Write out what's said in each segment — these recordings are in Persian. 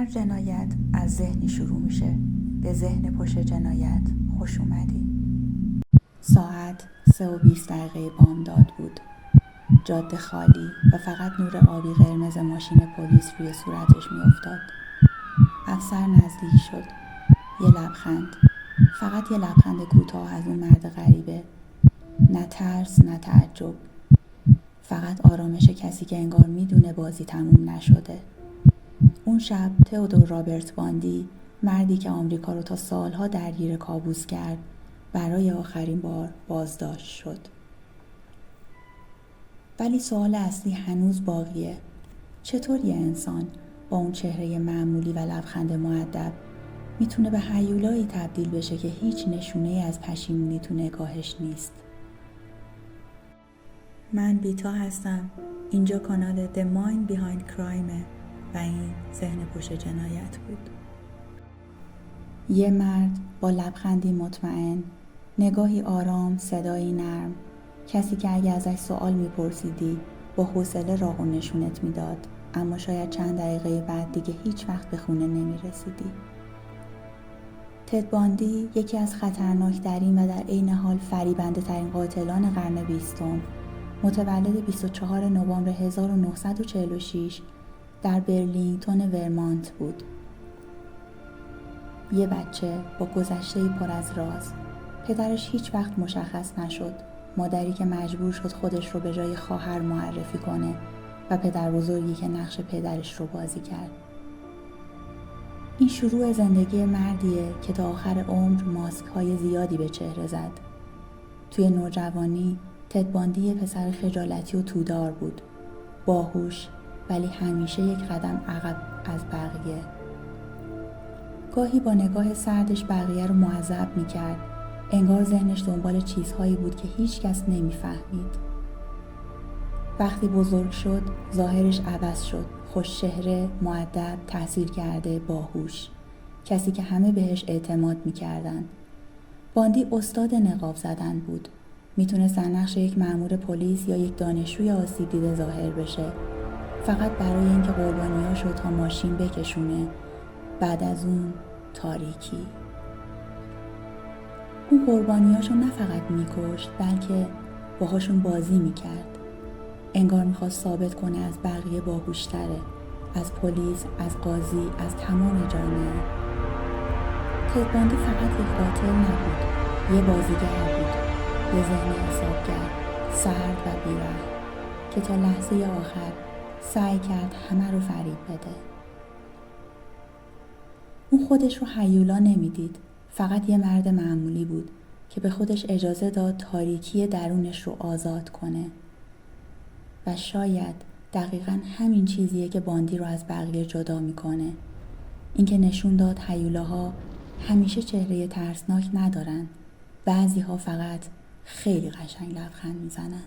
هر جنایت از ذهنی شروع میشه. به ذهن پشت جنایت خوش اومدی. ساعت 3:20 بامداد بود. جاده خالی و فقط نور آبی قرمز ماشین پلیس روی صورتش میافتاد. افسر نزدیک شد. یه لبخند. فقط یه لبخند کوتاه از اون مرد غریبه. نه ترس نه تعجب. فقط آرامش کسی که انگار میدونه بازی تموم نشده. اون شب تئودور رابرت باندی، مردی که آمریکا رو تا سالها درگیر کابوس کرد، برای آخرین بار بازداشت شد. ولی سوال اصلی هنوز باقیه. چطور یه انسان با اون چهره معمولی و لبخند مؤدب میتونه به هیولایی تبدیل بشه که هیچ نشونه‌ای از پشیمونی تو نگاهش نیست؟ من بیتا هستم. اینجا کانال The Mind Behind Crime و این ذهن پشت جنایت بود. یه مرد با لبخندی مطمئن، نگاهی آرام، صدایی نرم، کسی که اگه ازش سوال میپرسیدی با حوصله راه و نشونت میداد، اما شاید چند دقیقه بعد دیگه هیچ وقت به خونه نمیرسیدی. تد باندی یکی از خطرناکترین و در عین حال فریبنده ترین قاتلان قرن 20، متولد 24 نوامبر 1946 در برلینگتون ورمانت بود. یه بچه با گذشته‌ای پر از راز. پدرش هیچ وقت مشخص نشد. مادری که مجبور شد خودش رو به جای خواهر معرفی کنه و پدر بزرگی که نقش پدرش رو بازی کرد. این شروع زندگی مردیه که تا آخر عمر ماسک‌های زیادی به چهره زد. توی نوجوانی تد باندی یه پسر خجالتی و تودار بود. باهوش ولی همیشه یک قدم عقب از بقیه. گاهی با نگاه سردش بقیه رو معذب می‌کرد. انگار ذهنش دنبال چیزهایی بود که هیچ کس نمی‌فهمید. وقتی بزرگ شد، ظاهرش عوض شد. خوش‌چهره، مؤدب، تحصیل کرده، باهوش. کسی که همه بهش اعتماد می‌کردن. باندی استاد نقاب زدن بود. میتونست در نقش یک مأمور پلیس یا یک دانشجوی آسیب دیده ظاهر بشه. فقط برای اینکه قربانیاشو تا ماشین بکشونه. بعد از اون تاریکی. اون قربانیاشو نه فقط میکشت، بلکه باهاشون بازی میکرد. انگار میخواست ثابت کنه از بقیه باهوشتره. از پلیس، از قاضی، از تمام جامعه. تد باندی فقط یک قاتل نبود. یه بازیگر بود. یه ذهن حسابگر، سرد و بی‌رحم، که تا لحظه آخر سعی کرد همه رو فریب بده. اون خودش رو هیولا نمیدید. فقط یه مرد معمولی بود که به خودش اجازه داد تاریکی درونش رو آزاد کنه. و شاید دقیقاً همین چیزیه که باندی رو از بقیه جدا میکنه. اینکه نشون داد هیولاها همیشه چهره ترسناک ندارن. بعضی‌ها فقط خیلی قشنگ لبخند میزنن.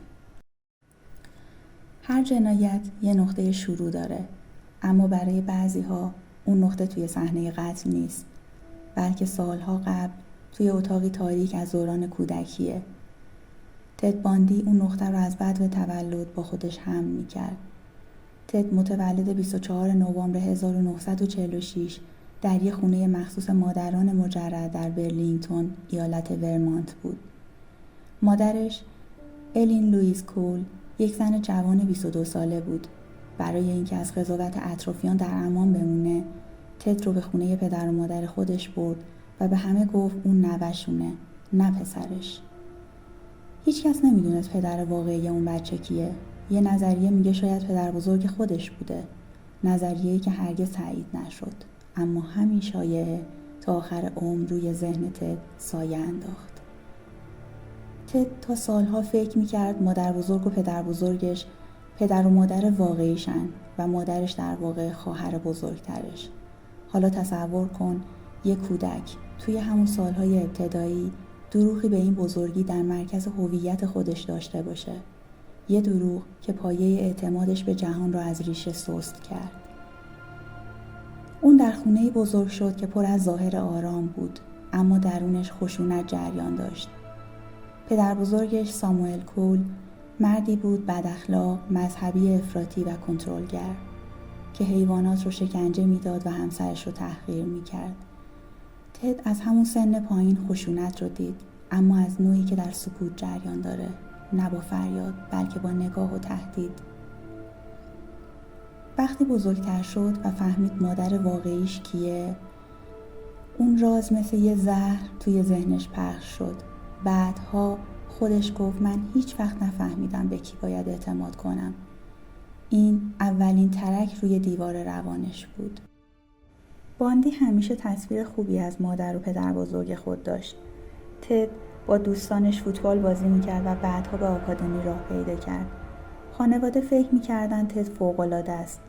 هر جنایت یه نقطه شروع داره، اما برای بعضی‌ها اون نقطه توی صحنه قتل نیست، بلکه سالها قبل توی اتاقی تاریک از دوران کودکیه. تد باندی اون نقطه رو از بدو تولد با خودش حمل میکرد. تد متولد 24 نوامبر 1946 در یه خونه مخصوص مادران مجرد در برلینگتون، ایالت ورمانت بود. مادرش، الین لوئیس کول، یک زن جوان 22 ساله بود. برای اینکه از قضاوت اطرافیان در امان بمونه، تد رو به خونه پدر و مادر خودش برد و به همه گفت اون نوه‌شونه، نه پسرش. هیچ کس نمیدونست پدر واقعی اون بچه کیه. یه نظریه میگه شاید پدر بزرگ خودش بوده. نظریه‌ای که هرگز تایید نشد. اما همین شایعه تا آخر عمر روی ذهن تد سایه انداخت. تد تا سالها فکر میکرد مادر بزرگ و پدر بزرگش پدر و مادر واقعیشن و مادرش در واقع خواهر بزرگترش. حالا تصور کن یک کودک توی همون سالهای ابتدایی دروغی به این بزرگی در مرکز هویت خودش داشته باشه. یه دروغ که پایه اعتمادش به جهان را از ریشه سست کرد. اون در خونه‌ای بزرگ شد که پر از ظاهر آرام بود، اما درونش خشونت جریان داشت. پدر بزرگش ساموئل کول مردی بود بد اخلاق، مذهبی افراطی و کنترلگر. که حیوانات رو شکنجه میداد و همسرش رو تحقیر میکرد. تد از همون سن پایین خشونت رو دید، اما از نوعی که در سکوت جریان داره، نه با فریاد بلکه با نگاه و تهدید. وقتی بزرگتر شد و فهمید مادر واقعیش کیه، اون راز مثل یه زهر توی ذهنش پخش شد. بعدها خودش گفت من هیچ وقت نفهمیدم به کی باید اعتماد کنم. این اولین ترک روی دیوار روانش بود. باندی همیشه تصویر خوبی از مادر و پدر بزرگ خود داشت. تد با دوستانش فوتبال بازی میکرد و بعدها به آکادمی راه پیدا کرد. خانواده فکر میکردن تد فوق‌العاده است.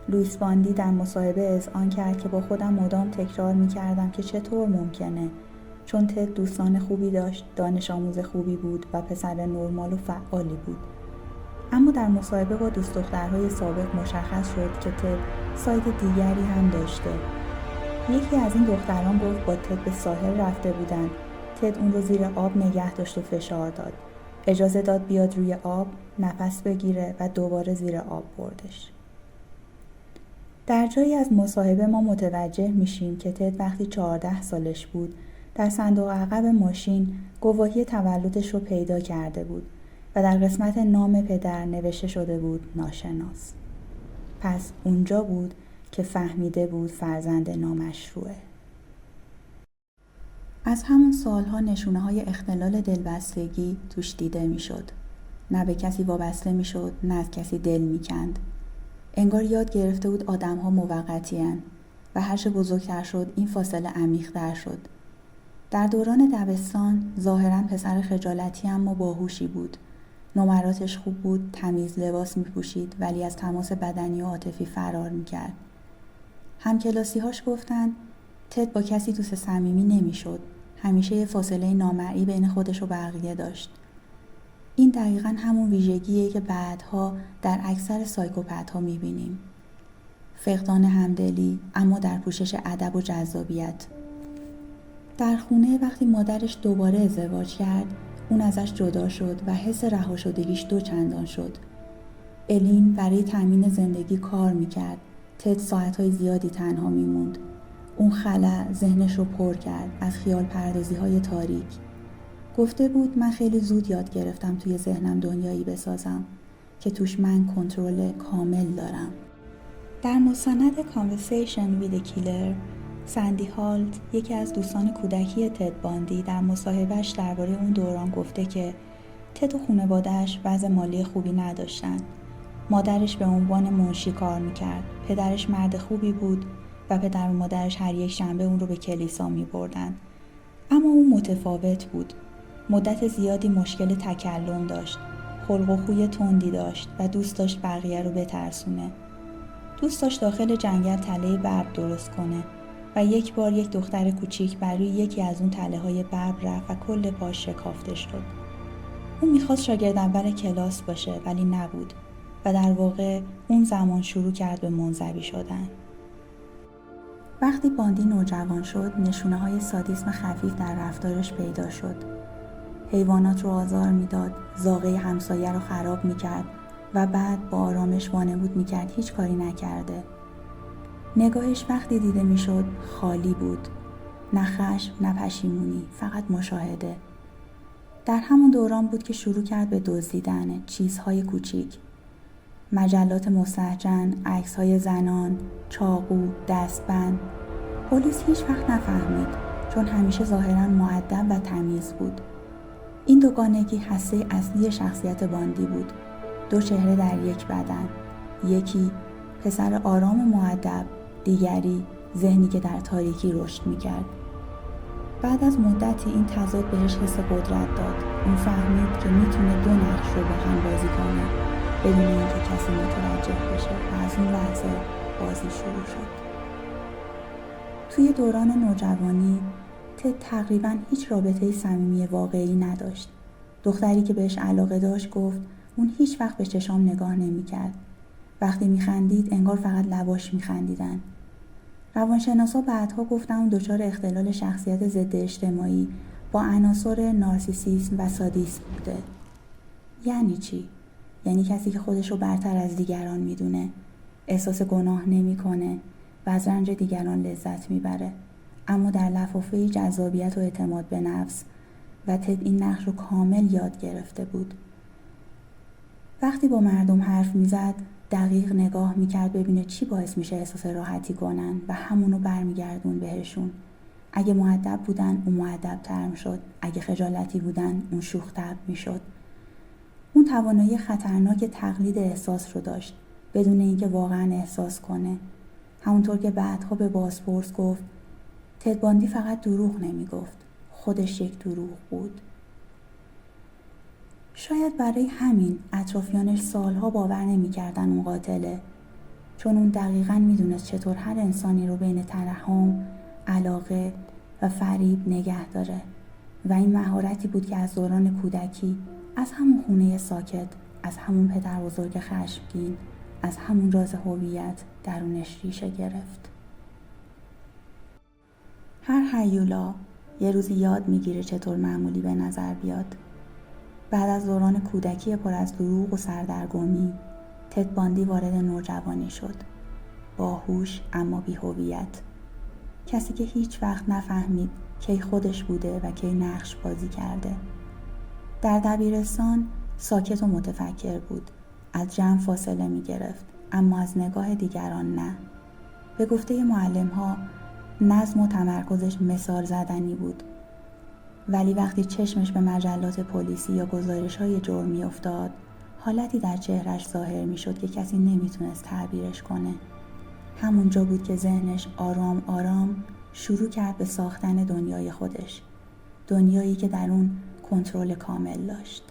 لوئیس باندی در مصاحبه اذعان کرد که با خودم مدام تکرار میکردم که چطور ممکنه، چون تد دوستان خوبی داشت، دانش آموز خوبی بود و پسر نرمال و فعالی بود. اما در مصاحبه با دوست دخترهای سابق مشخص شد که تد ساید دیگری هم داشته. یکی از این دختران گفت با تد به ساحل رفته بودن. تد اون رو زیر آب نگه داشت و فشار داد. اجازه داد بیاد روی آب، نفس بگیره و دوباره زیر آب بردش. در جایی از مصاحبه ما متوجه میشیم که تد وقتی 14 سالش بود در صندوق عقب ماشین گواهی تولدش رو پیدا کرده بود و در قسمت نام پدر نوشته شده بود ناشناس. پس اونجا بود که فهمیده بود فرزند نامشروعه. از همون سالها نشونه‌های اختلال دلبستگی توش دیده میشد. نه به کسی وابسته میشد، نه از کسی دل میکند. انگار یاد گرفته بود آدم‌ها موقتی‌اند و هر چه بزرگتر شد این فاصله عمیق‌تر شد. در دوران دبستان ظاهراً پسر خجالتی اما باهوشی بود. نمراتش خوب بود، تمیز لباس می‌پوشید ولی از تماس بدنی و عاطفی فرار می‌کرد. همکلاسی‌هاش گفتن تد با کسی دوست صمیمی نمی‌شد. همیشه یه فاصله نامرئی بین خودش و بقیه داشت. این دقیقاً همون ویژگیه که بعدها در اکثر سایکوپت‌ها می‌بینیم. فقدان همدلی اما در پوشش ادب و جذابیت. در خونه وقتی مادرش دوباره ازدواج کرد، اون ازش جدا شد و حس رهاشدگیش 2 چندان شد. الین برای تامین زندگی کار می‌کرد. تد ساعت‌های زیادی تنها می‌موند. اون خلأ ذهنش رو پر کرد از خیال پردازی‌های تاریک. گفته بود من خیلی زود یاد گرفتم توی ذهنم دنیایی بسازم که توش من کنترل کامل دارم. در مستند Conversation with a Killer، سندی هالت، یکی از دوستان کودکی تد باندی، در مصاحبهش درباره اون دوران گفته که تد و خانواده‌اش وضع مالی خوبی نداشتن. مادرش به عنوان منشی کار میکرد. پدرش مرد خوبی بود و پدر و مادرش هر یک شنبه اون رو به کلیسا میبردن. اما اون متفاوت بود. مدت زیادی مشکل تکلم داشت. خلق و خوی تندی داشت و دوست داشت بقیه رو بترسونه. دوست داشت داخل جنگل تله برق درست کنه و یک بار یک دختر کوچیک بر روی یکی از اون تله‌های برق رفت و کل پاش شکافته شد. اون میخواست شاگرد اول کلاس باشه ولی نبود و در واقع اون زمان شروع کرد به منزوی شدن. وقتی باندی نوجوان شد، نشونه‌های سادیسم خفیف در رفتارش پیدا شد. حیوانات رو آزار میداد، زاغه همسایه رو خراب میکرد و بعد با آرامش وانمود میکرد هیچ کاری نکرده. نگاهش وقتی دیده میشد خالی بود. نه خشم، نه پشیمونی، فقط مشاهده. در همون دوران بود که شروع کرد به دزدیدن چیزهای کوچیک. مجلات مستهجن، عکس‌های زنان، چاقو، دستبند. پلیس هیچ وقت نفهمید چون همیشه ظاهراً مؤدب و تمیز بود. این دوگانگی هسته اصلی شخصیت باندی بود. 2 چهره در یک بدن. یکی پسر آرام و مؤدب، دیگری ذهنی که در تاریکی رشد می‌کرد. بعد از مدتی این تضاد بهش حس قدرت داد. اون فهمید که میتونه 2 نقش رو با هم بازی کنه بدون اینکه کسی متوجه بشه و از اون لحظه بازی شروع شد. توی دوران نوجوانی تد تقریباً هیچ رابطه صمیمی واقعی نداشت. دختری که بهش علاقه داشت گفت اون هیچ وقت به چشام نگاه نمی‌کرد. وقتی می‌خندید انگار فقط لباش می‌خندیدن. روانشناسا بعدها گفتن اون دچار اختلال شخصیت ضد اجتماعی با عناصر نارسیسیسم و سادیسم بوده. یعنی چی؟ یعنی کسی که خودش رو برتر از دیگران میدونه، احساس گناه نمی‌کنه و از رنج دیگران لذت میبره، اما در لفافه جذابیت و اعتماد به نفس و تد این نقش رو کامل یاد گرفته بود. وقتی با مردم حرف میزد دقیق نگاه میکرد ببینه چی باعث میشه احساس راحتی کنن و همونو برمیگردون بهشون. اگه مؤدب بودن اون مؤدب‌تر میشد، اگه خجالتی بودن اون شوخ‌طبع میشد. اون توانایی خطرناک تقلید احساس رو داشت بدون اینکه واقعا احساس کنه. همونطور که بعدها به بازپرس گفت تد باندی فقط دروغ نمیگفت، خودش یک دروغ بود. شاید برای همین اطرافیانش سالها باور نمی‌کردن اون قاتله، چون اون دقیقاً میدونست چطور هر انسانی رو بین ترحم، علاقه و فریب نگه داره و این مهارتی بود که از دوران کودکی، از همون خونه ساکت، از همون پدر بزرگ خشمگین، از همون راز هویت درونش ریشه گرفت. هر هیولا یه روزی یاد میگیره چطور معمولی به نظر بیاد. بعد از دوران کودکی پر از دروغ و سردرگمی، تد باندی وارد نوجوانی شد. باهوش اما بی هویت. کسی که هیچ وقت نفهمید کی خودش بوده و کی نقش بازی کرده. در دبیرستان ساکت و متفکر بود. از جمع فاصله می گرفت، اما از نگاه دیگران نه. به گفته معلم‌ها نظم و تمرکزش مثال زدنی بود. ولی وقتی چشمش به مجلات پلیسی یا گزارش‌های جرمی افتاد، حالتی در چهرش ظاهر می‌شد که کسی نمی‌تونست تعبیرش کنه. همونجا بود که ذهنش آرام آرام شروع کرد به ساختن دنیای خودش. دنیایی که در اون کنترل کامل داشت.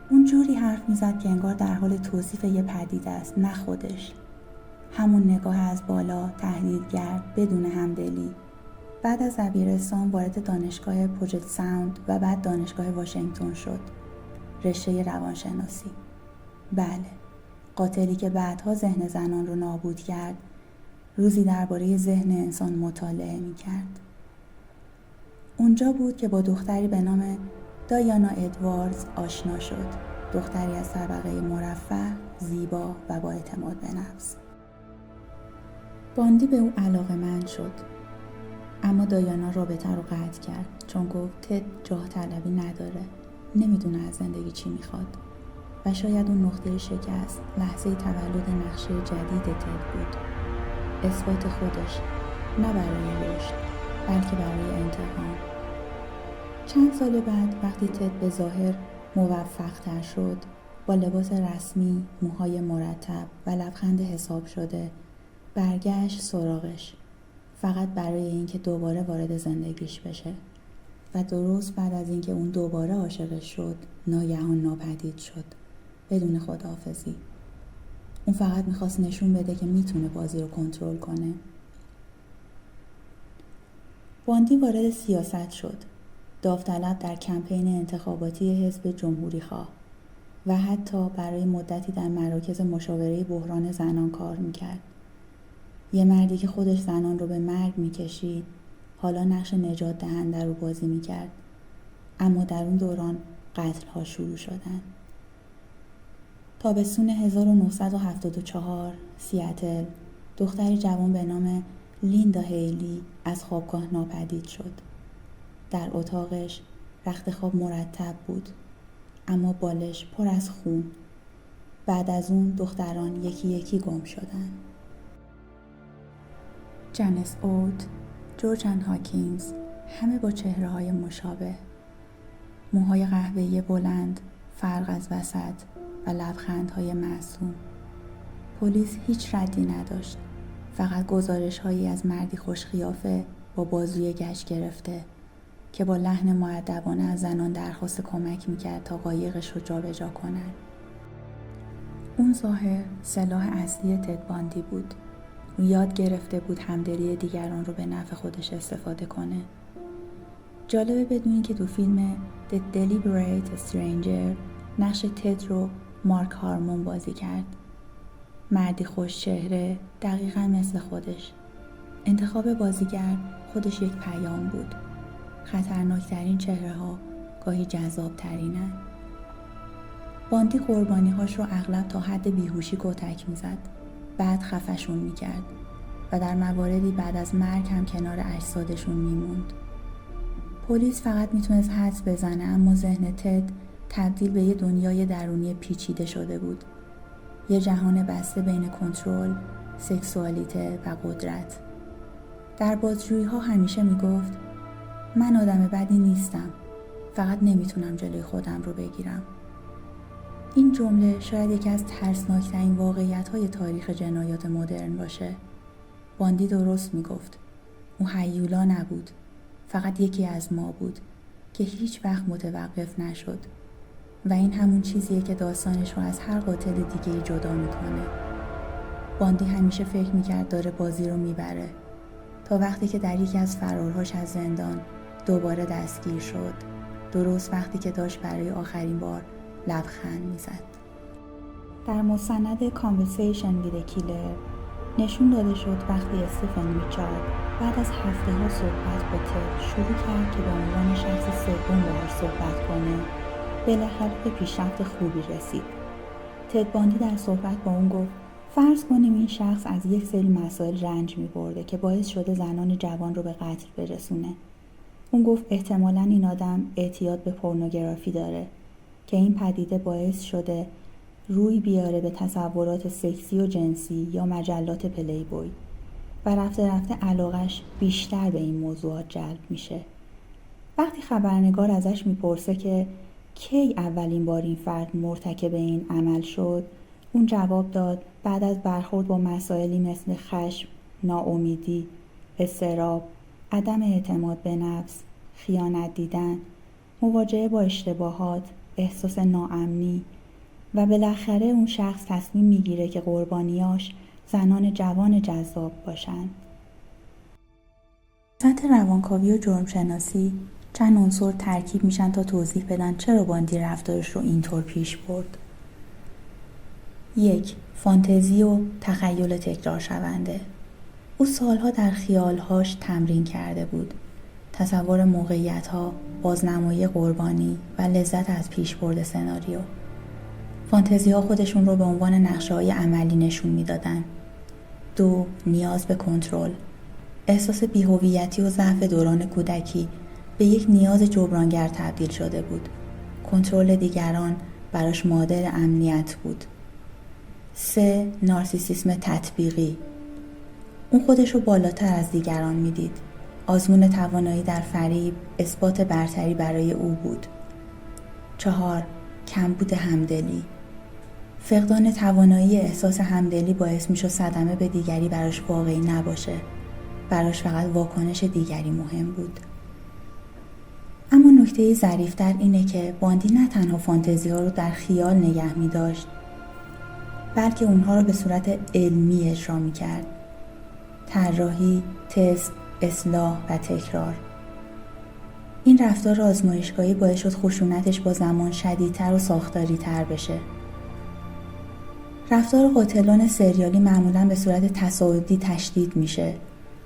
اون جوری حرف می‌زد که انگار در حال توصیف یه پدیده است، نه خودش. همون نگاه از بالا، تهدیدگر، بدون همدلی. بعد از دبیرستان وارد دانشگاه پوجت ساوند و بعد دانشگاه واشنگتن شد. رشته روانشناسی. بله، قاتلی که بعدها ذهن زنان رو نابود کرد، روزی درباره ذهن انسان مطالعه می‌کرد. اونجا بود که با دختری به نام دایانا ادواردز آشنا شد. دختری از طبقه مرفه، زیبا و با اعتماد به نفس. باندی به او علاقه‌مند شد. اما دایانا رابطه رو قطع کرد چون گفت تد جاه طلبی نداره، نمیدونه از زندگی چی میخواد و شاید اون نقطه شکست لحظه تولد نقشه جدید تد بود. اثبات خودش، نه برای رشد بلکه برای انتقام. چند سال بعد وقتی تد به ظاهر موفق‌تر شد، با لباس رسمی، موهای مرتب و لبخند حساب شده برگشت سراغش، فقط برای اینکه دوباره وارد زندگیش بشه. و درست بعد از اینکه اون دوباره عاشقش شد، ناگهان ناپدید شد، بدون خداحافظی. اون فقط میخواست نشون بده که میتونه بازی رو کنترل کنه. باندی وارد سیاست شد، داوطلب در کمپین انتخاباتی حزب جمهوری خواه و حتی برای مدتی در مراکز مشاوره بحران زنان کار میکرد. یه مردی که خودش زنان رو به مرگ میکشید، حالا نقش نجات دهنده رو بازی میکرد. اما در اون دوران قتل ها شروع شدن. تابستون 1974 سیاتل، دختری جوان به نام لیندا هیلی از خوابگاه ناپدید شد. در اتاقش رخت خواب مرتب بود، اما بالش پر از خون. بعد از اون دختران یکی یکی گم شدن. جنیس اوت، جورجن هاکینز، همه با چهره‌های مشابه. موهای قهوه‌ای بلند، فرق از وسط و لبخندهای معصوم. پلیس هیچ ردی نداشت، فقط گزارش‌هایی از مردی خوش‌قیافه با بازوی گچ گرفته که با لحن مؤدبانه از زنان درخواست کمک می‌کرد تا قایقش رو جابجا کنن. اون ظاهر سلاح اصلی تد باندی بود. اون یاد گرفته بود همدلی دیگران رو به نفع خودش استفاده کنه. جالبه بدونین که تو فیلم The Deliberate Stranger نقش تد رو مارک هارمون بازی کرد. مردی خوش چهره، دقیقاً مثل خودش. انتخاب بازیگر خودش یک پیام بود. خطرناکترین چهره ها گاهی جذاب ترینن. باندی قربانی‌هاش رو اغلب تا حد بیهوشی کتک می‌زد، بعد خفشون می‌کرد و در مواردی بعد از مرگ هم کنار اجسادشون می‌موند. پلیس فقط میتونست حدس بزنه، اما ذهن تد تبدیل به یه دنیای درونی پیچیده شده بود. یه جهان بسته بین کنترل، سکسوالیته و قدرت. در بازجویی‌ها همیشه میگفت من آدم بدی نیستم، فقط نمیتونم جلوی خودم رو بگیرم. این جمله شاید یکی از ترسناکترین واقعیت‌های تاریخ جنایات مدرن باشه. باندی درست میگفت. او هیولا نبود، فقط یکی از ما بود که هیچ وقت متوقف نشد. و این همون چیزیه که داستانش رو از هر قاتل دیگه‌ای جدا میکنه. باندی همیشه فکر میکرد داره بازی رو میبره، تا وقتی که در یکی از فرارهاش از زندان دوباره دستگیر شد، درست وقتی که داشت برای آخرین بار لبخند میزد. در مستند Conversation with a Killer نشون داده شد وقتی استیفن میچارد بعد از هفته‌ها صحبت با تد شروع کرد که به عنوان شخص سوم باهاش صحبت کنه، بالاخره به پیشرفت خوبی رسید. تد باندی در صحبت با اون گفت فرض کنیم این شخص از یک سری مسائل رنج می‌برده که باعث شده زنان جوان رو به قتل برسونه. اون گفت احتمالاً این آدم اعتیاد به پورنوگرافی داره که این پدیده باعث شده روی بیاره به تصورات سکسی و جنسی یا مجلات پلی بوی و رفته رفته علاقش بیشتر به این موضوعات جلب میشه. وقتی خبرنگار ازش میپرسه که کی اولین بار این فرد مرتکب این عمل شد، اون جواب داد بعد از برخورد با مسائلی مثل خشم، ناامیدی، اضطراب، عدم اعتماد به نفس، خیانت دیدن، مواجهه با اشتباهات، احساس ناامنی و بالاخره اون شخص تصمیم میگیره که قربانیاش زنان جوان جذاب باشن. سطح روانکاوی و جرمشناسی چند عنصر ترکیب میشن تا توضیح بدن چرا باندی رفتارش رو اینطور پیش برد. 1. فانتزی و تخیل تکرار شونده. او سالها در خیالهاش تمرین کرده بود. تصور موقعیت‌ها، بازنمایی قربانی و لذت از پیشبرد سناریو. فانتزی‌ها خودشون رو به عنوان نقشه‌های عملی نشون میدادن. 2. نیاز به کنترل. احساس بی‌هویتی و ضعف دوران کودکی به یک نیاز جبرانگر تبدیل شده بود. کنترل دیگران براش معادل امنیت بود. 3. نارسیسیسم تطبیقی. اون خودش رو بالاتر از دیگران میدید. آزمون توانایی در فریب اثبات برتری برای او بود. 4. کمبود همدلی. فقدان توانایی احساس همدلی باعث میشد صدمه به دیگری براش واقعی نباشه. براش فقط واکنش دیگری مهم بود. اما نکته ظریف‌تر اینه که باندی نه تنها فانتزی‌ها رو در خیال نگه می‌داشت، بلکه اونها رو به صورت علمی اجرا می‌کرد. طراحی، تست، اصلاح و تکرار. این رفتار آزمایشگاهی باعث شد خشونتش با زمان شدیدتر و ساختاری‌تر بشه. رفتار قاتلان سریالی معمولاً به صورت تصاعدی تشدید میشه،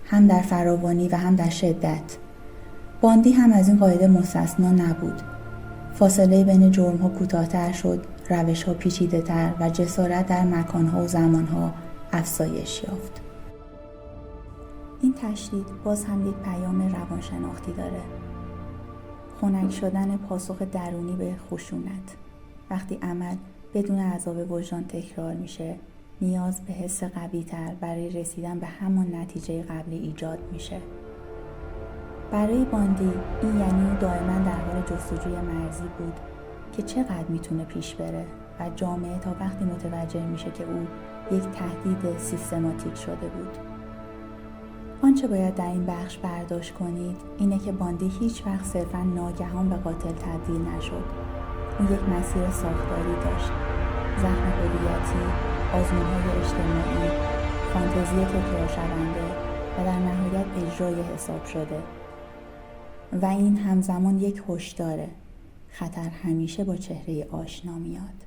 هم در فراوانی و هم در شدت. باندی هم از این قاعده مستثنا نبود. فاصله بین جرم‌ها کوتاه‌تر شد، روش‌ها پیچیده‌تر و جسارت در مکان‌ها و زمان‌ها افزایش یافت. این تشدید باز هم یک پیام روانشناختی داره. خنک شدن پاسخ درونی به خشونت. وقتی عمل بدون عذاب وجدان تکرار میشه، نیاز به حس قوی‌تر برای رسیدن به همان نتیجه قبلی ایجاد میشه. برای باندی این یعنی او دائما در حال جستجوی مرزی بود که چقدر میتونه پیش بره و جامعه تا وقتی متوجه میشه که او یک تهدید سیستماتیک شده بود. آنچه باید در این بخش برداشت کنید اینه که باندی هیچ وقت صرفاً ناگهان به قاتل تبدیل نشد. او یک مسیر ساختاری داشت. زخم هویتی، آزمون‌های اجتماعی، فانتزی تکرار شونده و در نهایت اجرای حساب شده. و این همزمان یک هشداره. خطر همیشه با چهره آشنا میاد.